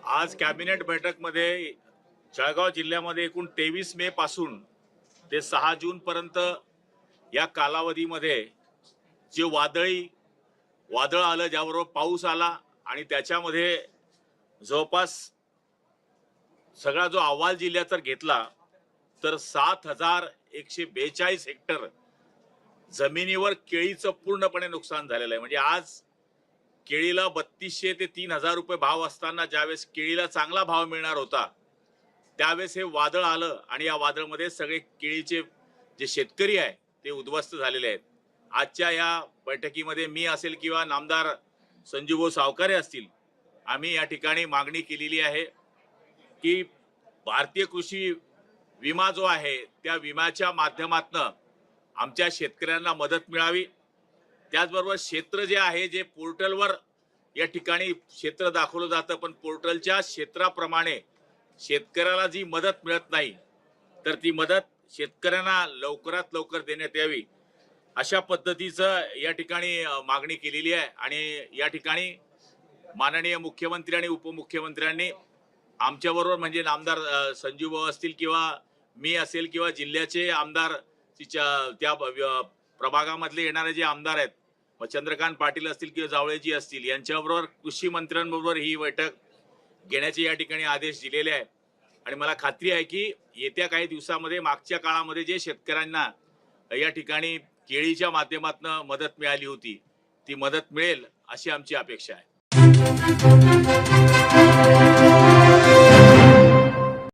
आज कॅबिनेट बैठकमध्ये जळगाव जिल्ह्यामध्ये एकूण 23 मे पासून ते 6 जून पर्यंत या कालावधीमध्ये जे वादळ आलं, ज्याबरोबर पाऊस आला आणि त्याच्यामध्ये जवळपास सगळा जो अहवाल जिल्ह्याचा घेतला तर 7,142 हेक्टर जमिनीवर केळीचं पूर्णपणे नुकसान झालेलं आहे। म्हणजे आज केळीला 3200 ते 3000 रुपये भाव असताना ज्यावेळेस केळीला चांगला भाव मिळणार होता त्यावेळेस हे वादळ आलं आणि या वादळामध्ये सगळे केळीचे जे शेतकरी आहे ते उद्ध्वस्त झालेले आहेत। आजच्या या बैठकीमध्ये मी असेल किंवा नामदार संजूभाऊ सावकारे असतील, आम्ही या ठिकाणी मागणी केलेली आहे की भारतीय कृषी विमा जो आहे त्या विम्याच्या माध्यमातून आमच्या शेतकऱ्यांना मदत मिळावी। त्याचबरोबर क्षेत्र जे आहे, जे पोर्टलवर या ठिकाणी क्षेत्र दाखवलं जातं पण पोर्टलच्या क्षेत्राप्रमाणे शेतकऱ्याला जी मदत मिळत नाही तर ती मदत शेतकऱ्यांना लवकरात लवकर देण्यात यावी अशा पद्धतीचं या ठिकाणी मागणी केलेली आहे। आणि या ठिकाणी माननीय मुख्यमंत्री आणि उपमुख्यमंत्र्यांनी आमच्याबरोबर म्हणजे नामदार संजूभाऊ असतील किंवा मी असेल किंवा जिल्ह्याचे आमदार त्या प्रभागामधले येणारे जे आमदार आहेत, चंद्रकांत पाटील असतील किंवा जावळेजी असतील, यांच्याबरोबर कृषी मंत्र्यांबरोबर ही बैठक घेण्याचे या ठिकाणी आदेश दिलेले आहेत। आणि मला खात्री आहे की येत्या काही दिवसामध्ये मागच्या काळामध्ये जे शेतकऱ्यांना या ठिकाणी केळीच्या माध्यमातून मदत मिळाली होती ती मदत मिळेल अशी आमची अपेक्षा आहे।